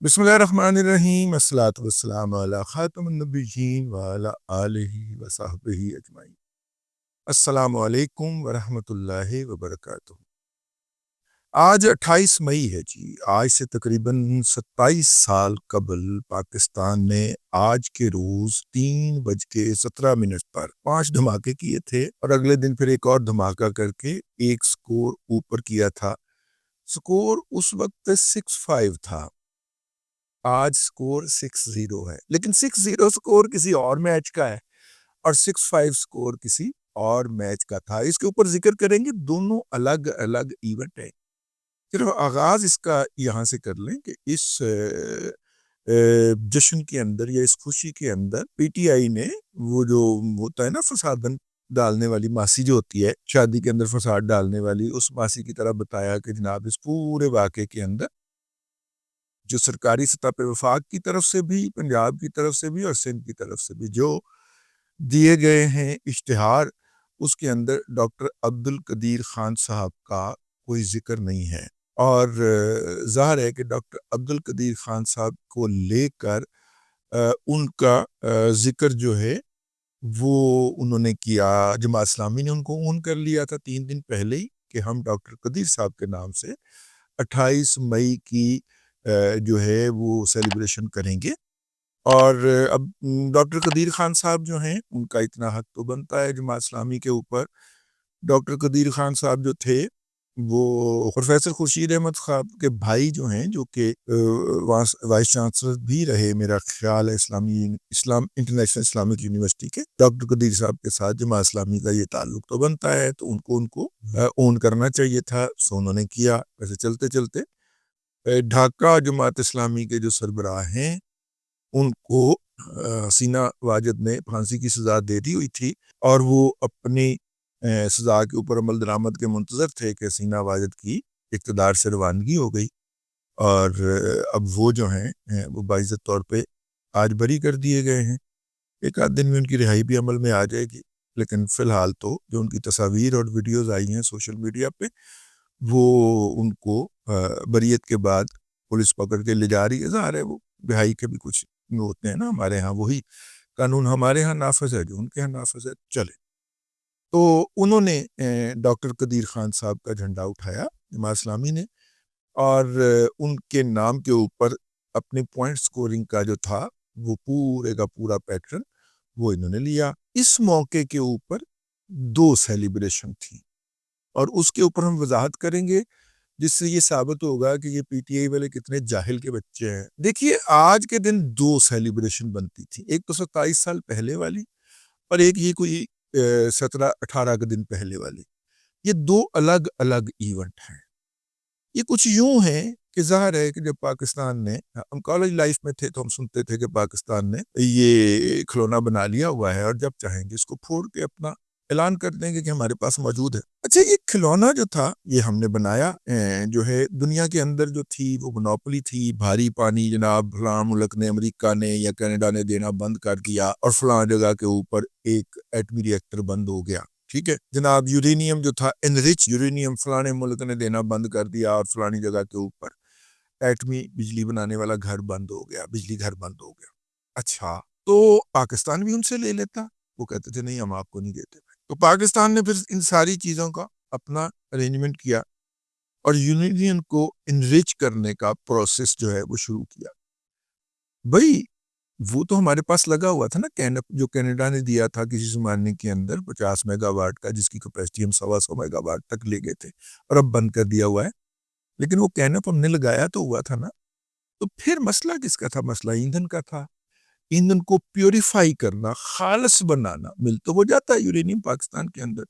بسم اللہ الرحمن الرحیم الصلاۃ والسلام علی خاتم النبیین وعلی آلہ وصحبہ اجمعین۔ السلام علیکم ورحمۃ اللہ وبرکاتہ۔ آج 28 مئی ہے جی۔ آج سے تقریباً 27 سال قبل پاکستان نے آج کے روز 3:17 پر 5 دھماکے کیے تھے اور اگلے دن پھر ایک اور دھماکہ کر کے ایک سکور اوپر کیا تھا۔ سکور اس وقت 6-5 تھا، آج سکور 6-0 ہے، لیکن 6-0 سکور کسی اور میچ کا ہے اور 6-5 سکور کسی اور میچ کا تھا۔ اس کے اوپر ذکر کریں گے، دونوں الگ الگ ایونٹ ہیں۔ صرف آغاز اس کا یہاں سے کر لیں کہ اس جشن کے اندر یا اس خوشی کے اندر پی ٹی آئی نے وہ جو ہوتا ہے نا فساد ڈالنے والی ماسی جو ہوتی ہے شادی کے اندر فساد ڈالنے والی، اس ماسی کی طرح بتایا کہ جناب اس پورے واقعے کے اندر جو سرکاری سطح پہ وفاق کی طرف سے بھی، پنجاب کی طرف سے بھی اور سندھ کی طرف سے بھی جو دیے گئے ہیں اشتہار، اس کے اندر ڈاکٹر عبدالقدیر خان صاحب کا کوئی ذکر نہیں ہے۔ اور ظاہر ہے کہ ڈاکٹر عبدالقدیر خان صاحب کو لے کر ان کا ذکر جو ہے وہ انہوں نے کیا، جماعت اسلامی نے ان کو اون کر لیا تھا 3 دن پہلے ہی کہ ہم ڈاکٹر قدیر صاحب کے نام سے 28 مئی کی جو ہے وہ سیلیبریشن کریں گے۔ اور اب ڈاکٹر قدیر خان صاحب جو ہیں ان کا اتنا حق تو بنتا ہے جماعت اسلامی کے اوپر۔ ڈاکٹر قدیر خان صاحب جو تھے وہ پروفیسر خورشید احمد خان کے بھائی جو ہیں، جو کہ وائس چانسلر بھی رہے میرا خیال ہے اسلام انٹرنیشنل اسلامک یونیورسٹی کے، ڈاکٹر قدیر صاحب کے ساتھ جماعت اسلامی کا یہ تعلق تو بنتا ہے، تو ان کو اون کرنا چاہیے تھا، سو انہوں نے کیا۔ ویسے چلتے چلتے ڈھاکہ جماعت اسلامی کے جو سربراہ ہیں ان کو حسینہ واجد نے پھانسی کی سزا دے دی ہوئی تھی اور وہ اپنی سزا کے اوپر عمل درآمد کے منتظر تھے کہ حسینہ واجد کی اقتدار سے روانگی ہو گئی، اور اب وہ جو ہیں وہ باعزت طور پہ آج بری کر دیے گئے ہیں۔ ایک آدھ دن میں ان کی رہائی بھی عمل میں آ جائے گی، لیکن فی الحال تو جو ان کی تصاویر اور ویڈیوز آئی ہیں سوشل میڈیا پہ، وہ ان کو بریت کے بعد پولیس پکڑ کے لے جا رہی ہے۔ ظاہر ہے وہ رہائی کے بھی کچھ ہوتے ہیں نا، ہمارے ہاں وہی قانون ہمارے ہاں نافذ ہے جو ان کے ہاں نافذ ہے، چلے۔ تو انہوں نے ڈاکٹر قدیر خان صاحب کا جھنڈا اٹھایا جماعت اسلامی نے، اور ان کے نام کے اوپر اپنی پوائنٹ سکورنگ کا جو تھا وہ پورے کا پورا پیٹرن وہ انہوں نے لیا۔ اس موقع کے اوپر 2 سیلیبریشن تھی اور اس کے اوپر ہم وضاحت کریں گے، جس سے یہ ثابت ہوگا کہ یہ پی ٹی آئی والے کتنے جاہل کے بچے ہیں۔ دیکھیے آج کے دن 2 سیلیبریشن بنتی تھی، ایک تو 27 سال پہلے والی اور ایک یہ کوئی 17-18 کے دن پہلے والی۔ یہ 2 الگ الگ ایونٹ ہیں۔ یہ کچھ یوں ہیں کہ ظاہر ہے کہ جب پاکستان نے، ہم کالج لائف میں تھے تو ہم سنتے تھے کہ پاکستان نے یہ کھلونا بنا لیا ہوا ہے اور جب چاہیں گے اس کو پھوڑ کے اپنا اعلان کر دیں گے کہ ہمارے پاس موجود ہے۔ اچھا، یہ کھلونا جو تھا یہ ہم نے بنایا، جو ہے دنیا کے اندر جو تھی وہ مونوپولی تھی، بھاری پانی جناب فلاں ملک نے، امریکہ نے یا کینیڈا نے دینا بند کر دیا اور فلاں جگہ کے اوپر ایک ایٹمی ری ایکٹر بند ہو گیا، ٹھیک ہے جناب۔ یورینیم جو تھا انرچ یورینیم فلانے ملک نے دینا بند کر دیا اور فلانی جگہ کے اوپر ایٹمی بجلی بنانے والا گھر بند ہو گیا، بجلی گھر بند ہو گیا۔ اچھا، تو پاکستان بھی ان سے لے لیتا، وہ کہتے تھے نہیں ہم آپ کو نہیں دیتے۔ تو پاکستان نے پھر ان ساری چیزوں کا اپنا ارینجمنٹ کیا اور یورینیم کو انرچ کرنے کا پروسیس جو ہے وہ شروع کیا۔ بھئی وہ تو ہمارے پاس لگا ہوا تھا نا، کینپ جو کینیڈا نے دیا تھا کسی زمانے کے اندر 50 میگا واٹ کا، جس کی کیپیسٹی ہم 125 میگا واٹ تک لے گئے تھے اور اب بند کر دیا ہوا ہے، لیکن وہ کینپ ہم نے لگایا تو ہوا تھا نا۔ تو پھر مسئلہ کس کا تھا؟ مسئلہ ایندھن کا تھا۔ ایندھن کو پیوریفائی کرنا، خالص بنانا، مل تو وہ جاتا ہے یورینیم پاکستان کے اندر،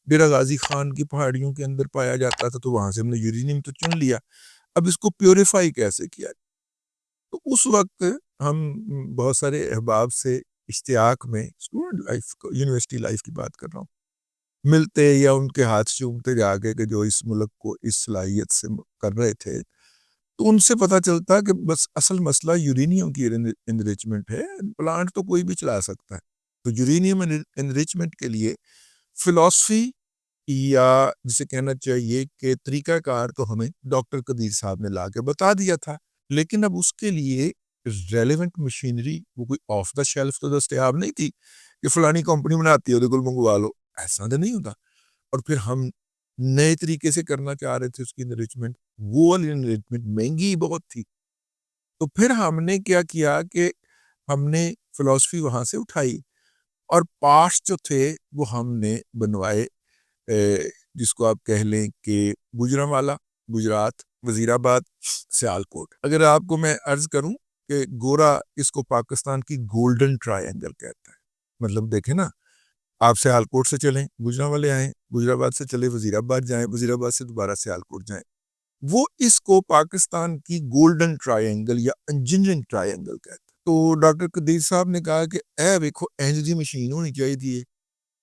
ڈیرہ غازی خان کی پہاڑیوں کے اندر پایا جاتا تھا، تو وہاں سے ہم نے یورینیم تو چن لیا، اب اس کو پیوریفائی کیسے کیا؟ تو اس وقت ہم بہت سارے احباب سے اشتیاق میں، اسٹوڈنٹ لائف یونیورسٹی لائف کی بات کر رہا ہوں، ملتے یا ان کے ہاتھ چومتے جا کے کہ جو اس ملک کو اس صلاحیت سے کر رہے تھے، تو ان سے پتہ چلتا کہ بس اصل مسئلہ یورینیم کی انریچمنٹ ہے، پلانٹ تو کوئی بھی چلا سکتا ہے۔ تو یورینیم انریچمنٹ کے لیے فلسفی یا جسے کہنا چاہیے کہ طریقہ کار تو ہمیں ڈاکٹر قدیر صاحب نے لا کے بتا دیا تھا لیکن اب اس کے لیے ریلیونٹ مشینری وہ کوئی آف دا شیلف تو دستیاب نہیں تھی کہ فلانی کمپنی بناتی ہے بالکل منگوا لو، ایسا تو نہیں ہوتا. اور پھر ہم نئے طریقے سے کرنا چاہ رہے تھے اس کی انریچمنٹ، وہ والی انریچمنٹ مہنگی بہت تھی. تو پھر ہم نے کیا کیا کہ ہم نے فلسفی وہاں سے اٹھائی اور پارٹس جو تھے وہ ہم نے بنوائے، جس کو آپ کہہ لیں کہ گوجرانوالا، گجرات، وزیر آباد، سیالکوٹ. اگر آپ کو میں عرض کروں کہ گورا اس کو پاکستان کی گولڈن ٹرائنگل کہتا ہے. مطلب دیکھیں نا، آپ سیالکوٹ سے چلیں گجرانوالے آئیں، گجرآباد سے چلے وزیر آباد جائیں، وزیر آباد سے دوبارہ سیالکوٹ جائیں. وہ اس کو پاکستان کی گولڈن ٹرائنگل یا انجینئرنگ ٹرائنگل کہتا ہے. تو ڈاکٹر قدیر صاحب نے کہا کہ اے ویکھو اینج دی مشین ہونی چاہیے تھی،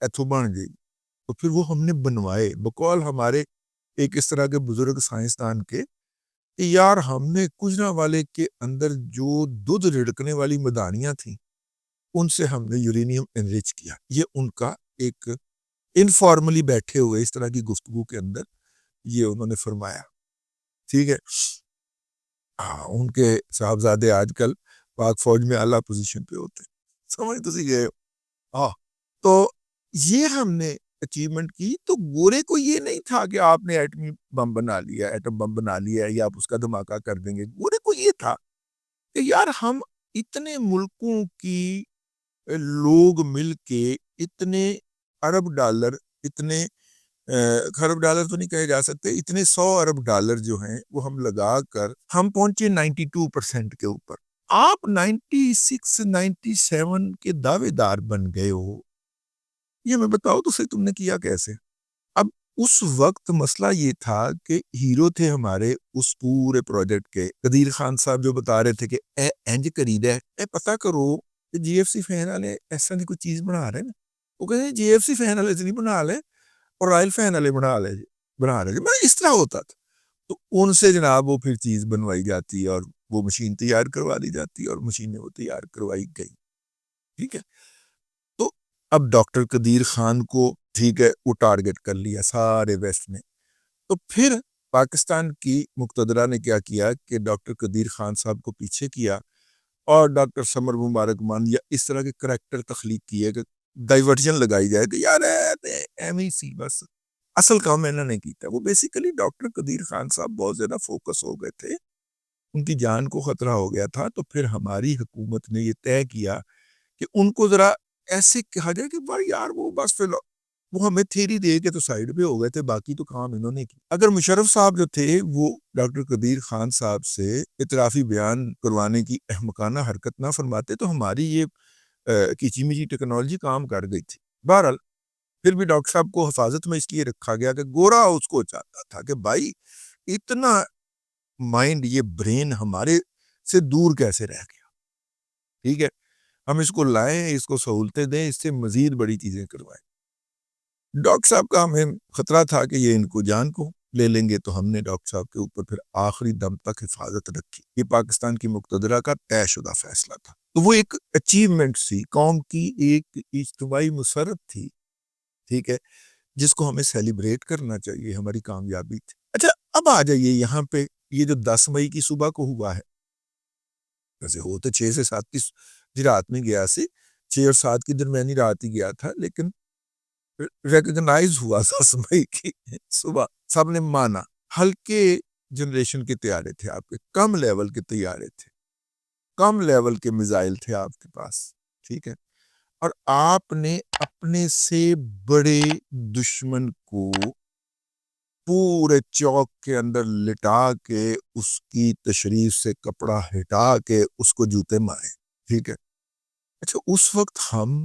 ایتھوں بن گئی. تو پھر وہ ہم نے بنوائے بقول ہمارے ایک اس طرح کے بزرگ سائنسدان کے کہ یار ہم نے گجرانوالے کے اندر جو دودھ رڑکنے والی مدانیاں تھیں ان سے ہم نے یورینیم انریچ کیا. یہ ان کا ایک انفارملی بیٹھے ہوئے اس طرح کی گفتگو کے اندر یہ انہوں نے فرمایا. ٹھیک ہے، ان کے صاحبزادے آج کل پاک فوج میں اعلیٰ پوزیشن پہ ہوتے ہیں، سمجھ تو سی گئے. تو یہ ہم نے اچیومنٹ کی. تو گورے کو یہ نہیں تھا کہ آپ نے ایٹمی بم بنا لیا، ایٹم بم بنا لیا یا آپ اس کا دھماکہ کر دیں گے. گورے کو یہ تھا کہ یار ہم اتنے ملکوں کی لوگ مل کے اتنے ارب ڈالر، اتنے خرب ڈالر تو نہیں کہے جا سکتے، اتنے 100 ارب ڈالر جو ہیں وہ ہم لگا کر ہم پہنچے 92% کے اوپر. آپ 96 97 کے دعوے دار بن گئے ہو. یہ میں بتاؤ تو صحیح تم نے کیا کیسے؟ اب اس وقت مسئلہ یہ تھا کہ ہیرو تھے ہمارے اس پورے پروجیکٹ کے قدیر خان صاحب، جو بتا رہے تھے کہ اے انج کرید ہے، اے پتہ کرو کہ جی ایف سی فین والے ایسا نہیں کوئی چیز بنا رہے نا. وہ کہتے ہیں جی ایف سی فین والے نہیں بنا لے اور رائل فین والے بنا رہے جی. میں اس طرح ہوتا تھا. تو ان سے جناب وہ پھر چیز بنوائی جاتی اور وہ مشین تیار کروا دی جاتی اور مشینیں وہ تیار کروائی گئی. ٹھیک ہے، تو اب ڈاکٹر قدیر خان کو ٹھیک ہے وہ ٹارگٹ کر لیا سارے ویسٹ نے. تو پھر پاکستان کی مقتدرہ نے کیا کیا کہ ڈاکٹر قدیر خان صاحب کو پیچھے کیا اور ڈاکٹر سمر مبارک مان یا اس طرح کے کریکٹر تخلیق کیے کہ ڈائیورژن لگائی جائے کہ یار ایم ہی سی بس اصل کام میں نے کیتا. وہ بیسیکلی ڈاکٹر قدیر خان صاحب بہت زیادہ فوکس ہو گئے تھے، ان کی جان کو خطرہ ہو گیا تھا. تو پھر ہماری حکومت نے یہ طے کیا کہ ان کو ذرا ایسے کہا جائے کہ بھائی یار وہ بس فی الحال وہ ہمیں تھیری دے کے تو سائیڈ پہ ہو گئے تھے، باقی تو کام انہوں نے کی. اگر مشرف صاحب جو تھے وہ ڈاکٹر قدیر خان صاحب سے اعترافی بیان کروانے کی احمقانہ حرکت نہ فرماتے تو ہماری یہ کیچی میچی ٹیکنالوجی کام کر گئی تھی. بہرحال پھر بھی ڈاکٹر صاحب کو حفاظت میں اس لیے رکھا گیا کہ گورا اس کو چاہتا تھا کہ بھائی اتنا مائنڈ، یہ برین ہمارے سے دور کیسے رہ گیا. ٹھیک ہے، ہم اس کو لائیں، اس کو سہولتیں دیں، اس سے مزید بڑی چیزیں کروائیں. ڈاکٹر صاحب کا ہمیں خطرہ تھا کہ یہ ان کو جان کو لے لیں گے، تو ہم نے ڈاکٹر صاحب کے اوپر پھر آخری دم تک حفاظت رکھی. یہ پاکستان کی مقتدرہ کا طے شدہ فیصلہ تھا. تو وہ ایک اچیومنٹ سی، قوم کی ایک اجتماعی مسرت تھی، ٹھیک ہے، جس کو ہمیں سیلیبریٹ کرنا چاہیے. ہماری کامیابی تھی. اچھا اب آ جائیے یہاں پہ، یہ جو 10 مئی کی صبح کو ہوا ہے، ویسے ہو تو 6 سے 7 کی رات میں گیا سی، 6 اور 7 کی درمیانی رات ہی گیا تھا، لیکن ریکگنائز ہوا 10 مئی کی صبح. سب نے مانا. ہلکے جنریشن کے طیارے تھے آپ کے، کم لیول کے طیارے تھے، کم لیول کے میزائل تھے آپ کے پاس. ٹھیک ہے، اور آپ نے اپنے سے بڑے دشمن کو پورے چوک کے اندر لٹا کے اس کی تشریف سے کپڑا ہٹا کے اس کو جوتے مارے. ٹھیک ہے. اچھا اس وقت ہم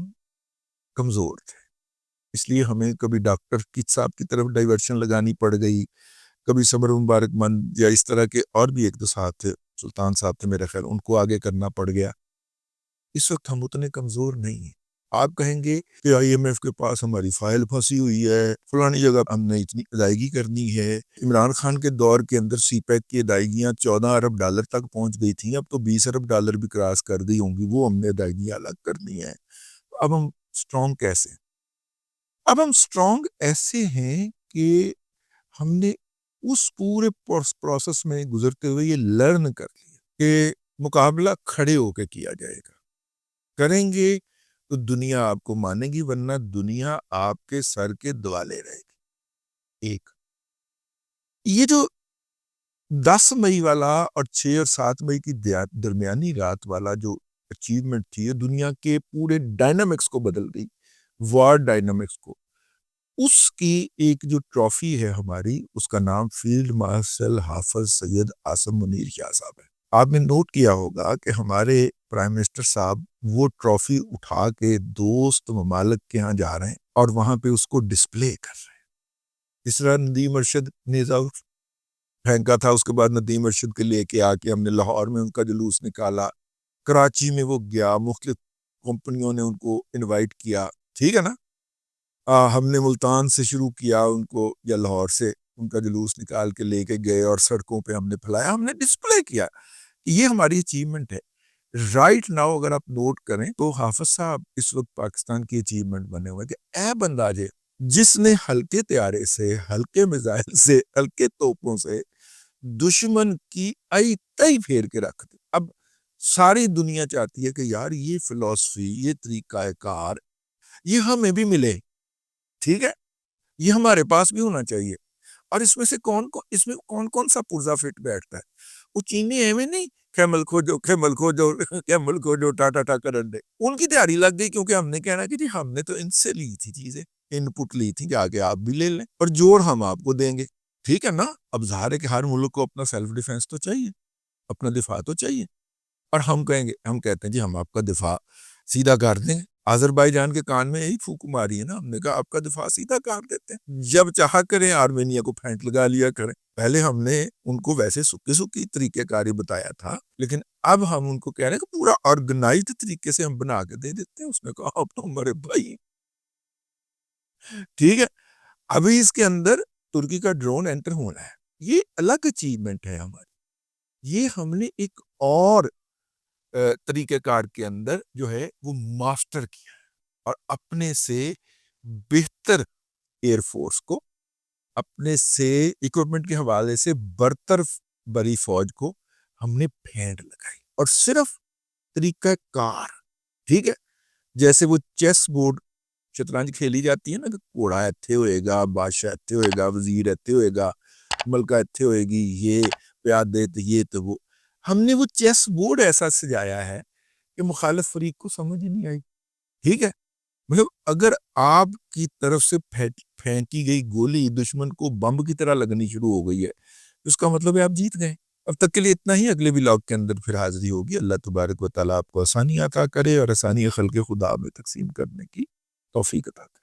کمزور تھے، اس لیے ہمیں کبھی ڈاکٹر کی صاحب کی طرف ڈائیورشن لگانی پڑ گئی، کبھی سمر مبارک مند یا اس طرح کے اور بھی ایک دو صاحب تھے، سلطان صاحب تھے میرے خیال، ان کو آگے کرنا پڑ گیا. اس وقت ہم اتنے کمزور نہیں ہیں. آپ کہیں گے کہ آئی ایم ایف کے پاس ہماری فائل پھنسی ہوئی ہے، فلانی جگہ ہم نے اتنی ادائیگی کرنی ہے. عمران خان کے دور کے اندر سی پیک کی ادائیگیاں 14 ارب ڈالر تک پہنچ گئی تھیں، اب تو 20 ارب ڈالر بھی کراس کر گئی ہوں گی، وہ ہم نے ادائیگیاں الگ کرنی ہے. اب ہم سٹرونگ کیسے؟ اب ہم سٹرونگ ایسے ہیں کہ ہم نے اس پورے پروسیس میں گزرتے ہوئے یہ لرن کر لیا کہ مقابلہ کھڑے ہو کے کیا جائے گا. کریں گے تو دنیا آپ کو مانے گی, ورنہ دنیا آپ کے سر کے دوالے رہے گی. ایک یہ جو 10 مئی والا اور 6 اور 7 مئی کی درمیانی رات والا جو اچیومنٹ تھی, یہ دنیا کے پورے ڈائنامکس کو بدل گئی, وار ڈائنامکس کو. اس کی ایک جو ٹرافی ہے ہماری, اس کا نام فیلڈ مارشل حافظ سید عاصم منیر شاہ صاحب ہے. آپ نے نوٹ کیا ہوگا کہ ہمارے پرائم منسٹر صاحب وہ ٹرافی اٹھا کے دوست ممالک کے ہاں جا رہے ہیں اور وہاں پہ اس کو ڈسپلے کر رہے ہیں. اس طرح ندیم ارشد نیزا پھینکا تھا, اس کے بعد ندیم ارشد کے لے کے آ کے ہم نے لاہور میں ان کا جلوس نکالا, کراچی میں وہ گیا, مختلف کمپنیوں نے ان کو انوائٹ کیا, ٹھیک ہے نا. ہم نے ملتان سے شروع کیا ان کو, یا لاہور سے ان کا جلوس نکال کے لے کے گئے اور سڑکوں پہ ہم نے پھیلایا, ہم نے ڈسپلے کیا. یہ ہماری اچیومنٹ ہے. رائٹ ناؤ اگر آپ نوٹ کریں تو حافظ صاحب اس وقت پاکستان کی اچیومنٹ بنے ہوئے کہ اے بنداجے جس نے ہلکے طیارے سے, ہلکے میزائل سے, ہلکے توپوں سے دشمن کی ای تئی پھیر کے رکھ دی. اب ساری دنیا چاہتی ہے کہ یار یہ فلسفی, یہ طریقہ کار یہ ہمیں بھی ملے, ٹھیک ہے, یہ ہمارے پاس بھی ہونا چاہیے. اور اس میں سے کون کون سا پرزا فٹ بیٹھتا ہے. وہ چینی ایویں نہیں کیمل کھوجو ٹا کرن دے, ان کی تیاری لگ گئی, کیونکہ ہم نے کہنا کہ جی ہم نے تو ان سے لی تھی چیزیں, ان پٹ لی تھی, جا کے آپ بھی لے لیں اور جوڑ ہم آپ کو دیں گے, ٹھیک ہے نا. اب ظاہر ہے کہ ہر ملک کو اپنا سیلف ڈیفenس تو چاہیے, اپنا دفاع تو چاہیے, اور ہم کہتے ہیں جی ہم آپ کا دفاع سیدھا کر دیں. آذربائیجان کے کان میں یہی پھونک ماری ہے نا, ہم نے کہا آپ کا دفاع سیدھا کر دیتے ہیں, جب چاہا کریں آرمینیا کو پھینٹ لگا لیا کریں. پہلے ہم نے ان کو ویسے سکی طریقے کاری بتایا تھا, لیکن اب ہم ان کو کہہ رہے ہیں کہ پورا آرگنائزڈ طریقے سے ہم بنا کے دے دیتے ہیں. اس نے کہا اب تو ہمارے بھائی, ٹھیک ہے. ابھی اس کے اندر ترکی کا ڈرون انٹر ہونا ہے, یہ الگ اچیومنٹ ہے ہماری. یہ ہم نے ایک اور طریقہ کار کے اندر جو ہے وہ ماسٹر کیا ہے, اور اپنے سے بہتر ایئر فورس کو, اپنے سے ایکوپمنٹ کے حوالے سے برتر بری فوج کو ہم نے پھینٹ لگائی. اور صرف طریقہ کار, ٹھیک ہے, جیسے وہ چیس بورڈ شطرنج کھیلی جاتی ہے نا, کہ کوڑا ایتھے ہوئے گا, بادشاہ ایتھے ہوئے گا, وزیر ایتھے ہوئے گا, ملکہ ایتھے ہوئے گی, یہ پیادے تو یہ تو وہ. ہم نے وہ چیس بورڈ ایسا سجایا ہے کہ مخالف فریق کو سمجھ ہی نہیں آئی, ٹھیک ہے. مطلب اگر آپ کی طرف سے پھینکی گئی گولی دشمن کو بم کی طرح لگنی شروع ہو گئی ہے, اس کا مطلب ہے آپ جیت گئے. اب تک کے لیے اتنا ہی, اگلے ولاگ کے اندر پھر حاضری ہوگی. اللہ تبارک و تعالیٰ آپ کو آسانی عطا کرے اور آسانی خلق خدا میں تقسیم کرنے کی توفیق عطا کرے.